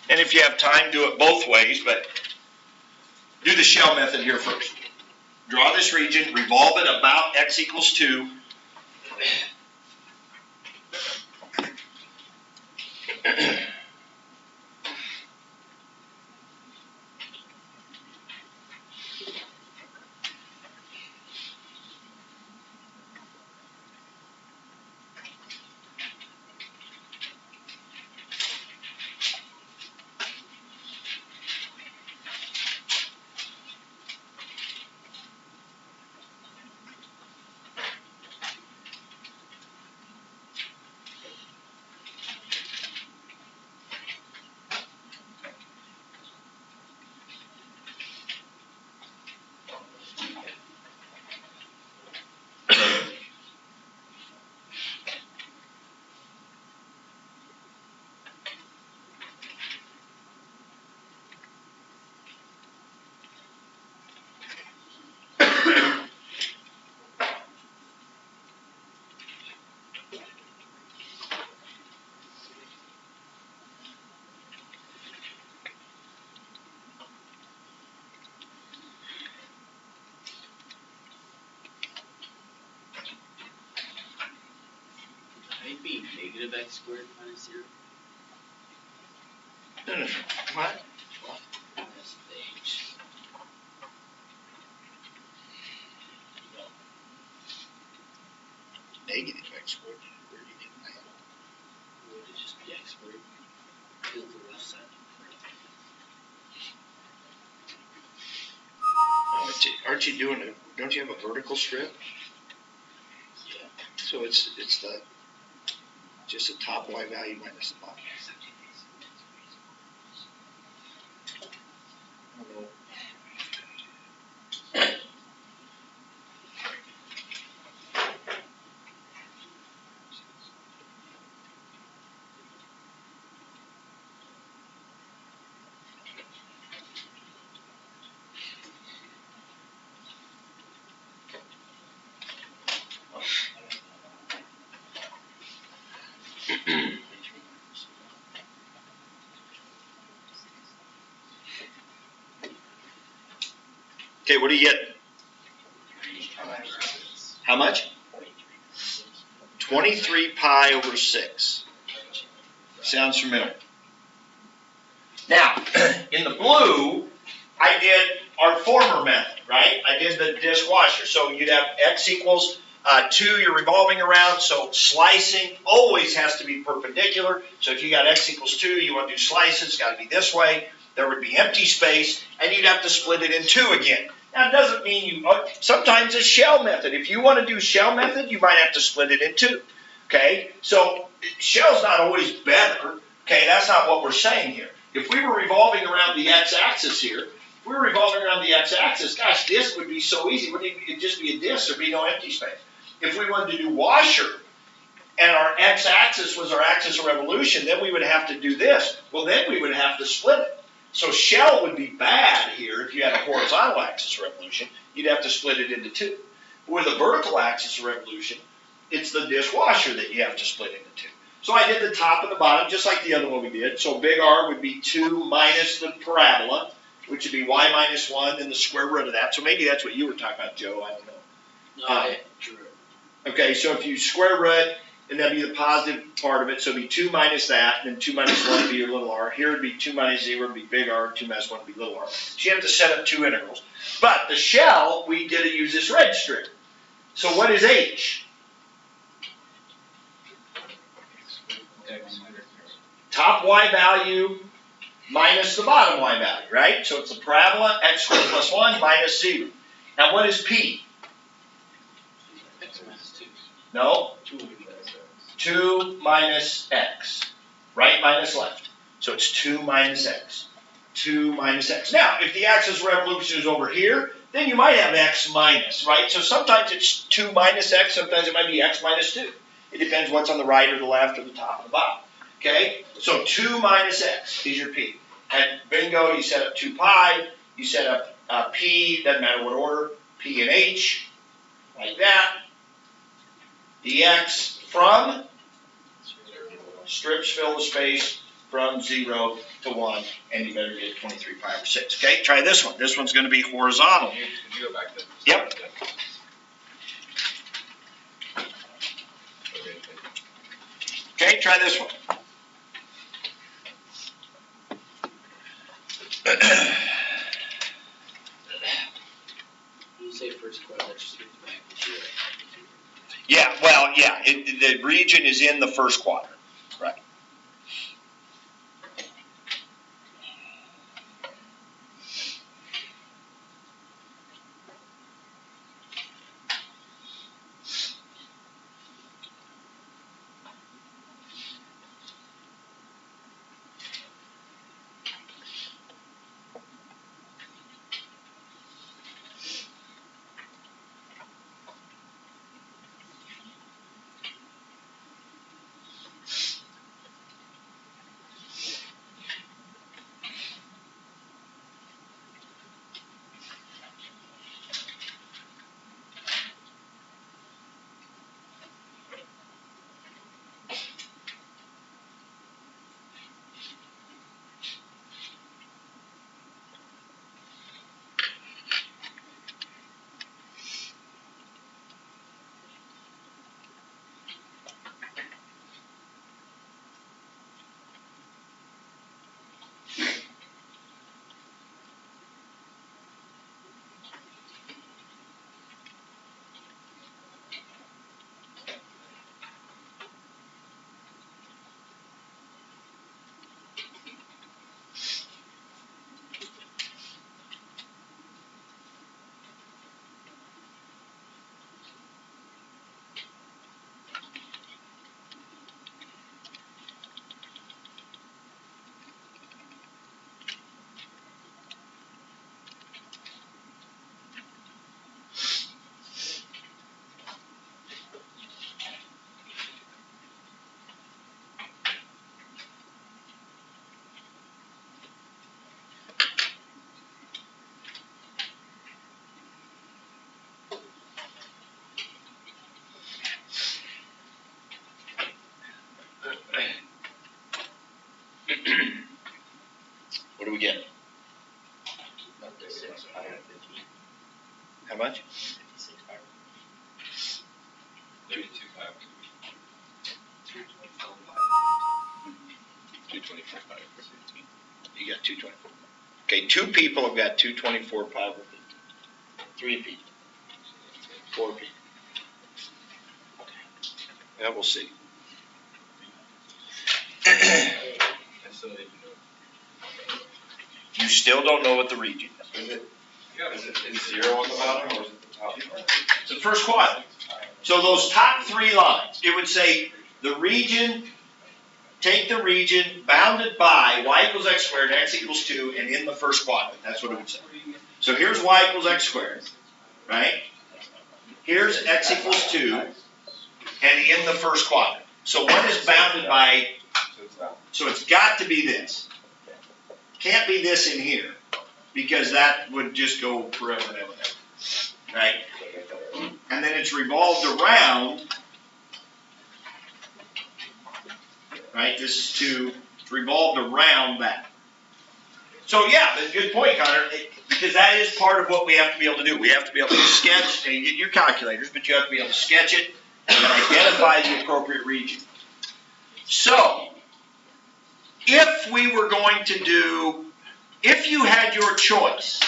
And if you have time, do it both ways, but do the shell method here first. Draw this region, revolve it about x equals 2. Might be negative x squared minus 0. No. What? That's the h. Negative x squared. Where do you get that? Would it just be x squared? Fill the left side. Aren't you doing it? Don't you have a vertical strip? Yeah. So it's the just the top y value minus the bottom. I don't know. Okay, what do you get? How much? 23 pi over 6. Sounds familiar. Now, in the blue, I did our former method, right? I did the dishwasher. So you'd have x equals 2 you're revolving around, so slicing always has to be perpendicular. So if you got x equals 2, you want to do slices, it's got to be this way. There would be empty space, and you'd have to split it in 2 again. Now, it doesn't mean you, sometimes it's shell method. If you want to do shell method, you might have to split it in 2. Okay, so shell's not always better. Okay, that's not what we're saying here. If we were revolving around the x-axis here, if we were revolving around the x-axis, gosh, disk would be so easy. Wouldn't it it'd just be a disk? There'd be no empty space. If we wanted to do washer, and our x-axis was our axis of revolution, then we would have to do this. Well, then we would have to split it. So shell would be bad here if you had a horizontal axis of revolution. You'd have to split it into 2. But with a vertical axis of revolution, it's the dishwasher that you have to split into 2. So I did the top and the bottom, just like the other one we did. So big R would be 2 minus the parabola, which would be y minus 1, and the square root of that. So maybe that's what you were talking about, Joe. I don't know. No, I drew it. Okay, so if you square root, and that'd be the positive part of it, so it'd be 2 minus that, and then 2 minus 1 would be your little r. Here it'd be 2 minus 0 would be big R, 2 minus 1 would be little r. So you have to set up 2 integrals. But the shell, we did use this red strip. So what is h? Top y value minus the bottom y value, right? So it's a parabola, x squared plus 1 minus 0. And what is p? X minus 2. No, 2 would be 2 minus x. Right minus left. So it's 2 minus x. 2 minus x. Now, if the axis of revolution is over here, then you might have x minus, right? So sometimes it's 2 minus x, sometimes it might be x minus 2. It depends what's on the right or the left or the top or the bottom. Okay? So 2 minus x is your p. And bingo, you set up 2 pi, you set up p, doesn't matter what order, p and h, like that. dx from, strips fill the space from 0 to 1, and you better get 23 pi over 6. Okay, try this one. This one's going to be horizontal. Can you go back to? Yep. Okay, try this one. You say first quadrant, that just gets back to 0. Yeah, well, yeah, the region is in the first quadrant, right? What do we get? 56 pi over 15. How much? 56 pi. 32 pi. 224 pi over 15. You got 224. Okay, 2 people have got 224 pi over 15. 3 people. 4 people. Yeah, we'll see. I still need to know. You still don't know what the region is. Is it 0 on the bottom or is it the top? It's the first quadrant. So those top 3 lines, it would say the region, take the region bounded by y equals x squared, x equals 2, and in the first quadrant. That's what it would say. So here's y equals x squared, right? Here's x equals 2, and in the first quadrant. So what is bounded by, So it's that. so it's got to be this. Can't be this in here, because that would just go forever and ever, right? And then it's revolved around, right? This is 2, it's revolved around that. So yeah, that's a good point, Connor, because that is part of what we have to be able to do. We have to be able to sketch, and you get your calculators, but you have to be able to sketch it and then identify the appropriate region. So, if we were going to do, if you had your choice,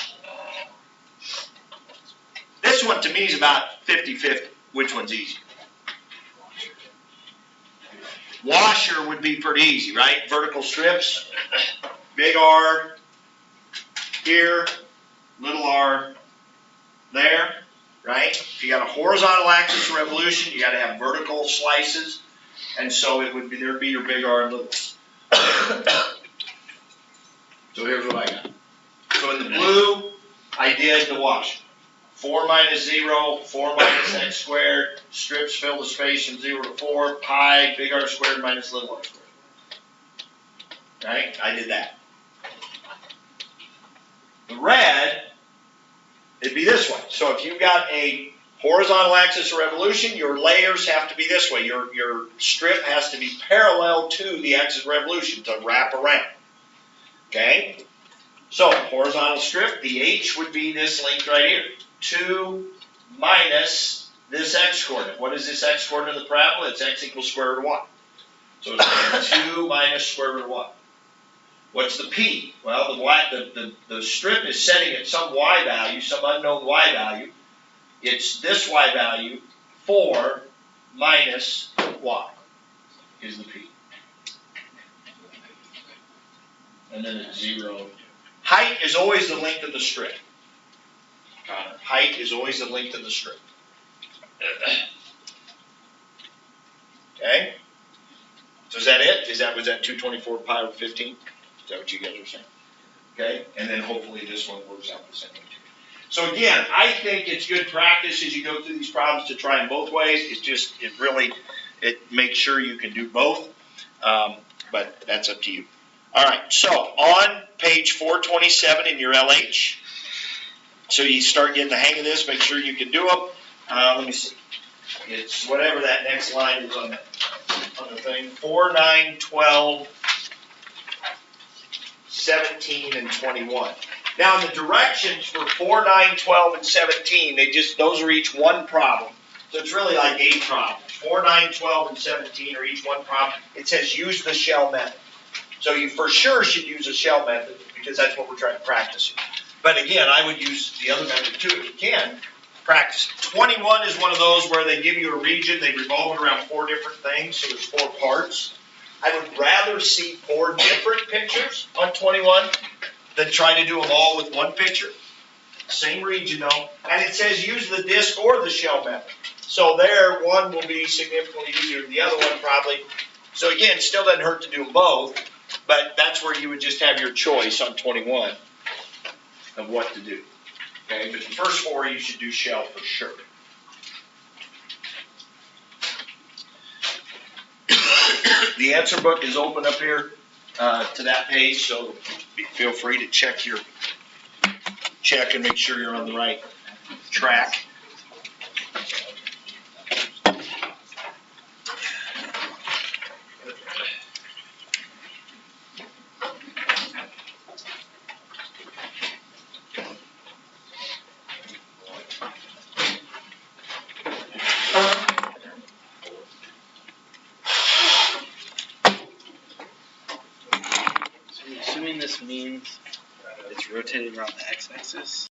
this one to me is about 50-50. Which one's easier? Washer would be pretty easy, right? Vertical strips. big R here, little r there, right? If you got a horizontal axis of revolution, you got to have vertical slices, and so it would be there'd be your big R and little. So here's what I got. So in the blue, I did the wash. 4 minus 0, 4 minus x squared, strips fill the space from 0 to 4, pi, big R squared minus little r squared. Right? I did that. The red, it'd be this way. So if you've got a horizontal axis of revolution, your layers have to be this way. Your strip has to be parallel to the axis of revolution to wrap around. Okay? So horizontal strip, the H would be this length right here. 2 minus this x coordinate. What is this x coordinate of the parabola? It's x equals square root of 1. So it's 2 minus square root of 1. What's the P? Well, the strip is setting at some y value, some unknown y value. It's this y value, 4 minus y is the P. And then it's 0. Height is always the length of the strip. Height is always the length of the strip. Okay? So is that it? Was that 224 pi over 15? Is that what you guys are saying? Okay? And then hopefully this one works out the same way too. So again, I think it's good practice as you go through these problems to try them both ways. It makes sure you can do both. But that's up to you. All right, so on page 427 in your LH, so you start getting the hang of this, make sure you can do them. Let me see. It's whatever that next line is on the thing. 4, 9, 12, 17, and 21. Now, in the directions for 4, 9, 12, and 17, those are each one problem. So it's really like 8 problems. 4, 9, 12, and 17 are each one problem. It says use the shell method. So you for sure should use a shell method because that's what we're trying to practice here. But again, I would use the other method too if you can. Practice. 21 is one of those where they give you a region, they revolve it around 4 different things, so there's 4 parts. I would rather see 4 different pictures on 21 than try to do them all with one picture. Same region though. And it says use the disc or the shell method. So there, one will be significantly easier than the other one probably. So again, still doesn't hurt to do them both. But that's where you would just have your choice on 21 of what to do. Okay, but the first 4 you should do shell for sure. The answer book is open up here to that page, so feel free to check and make sure you're on the right track. Assuming this means it's rotating around the x-axis.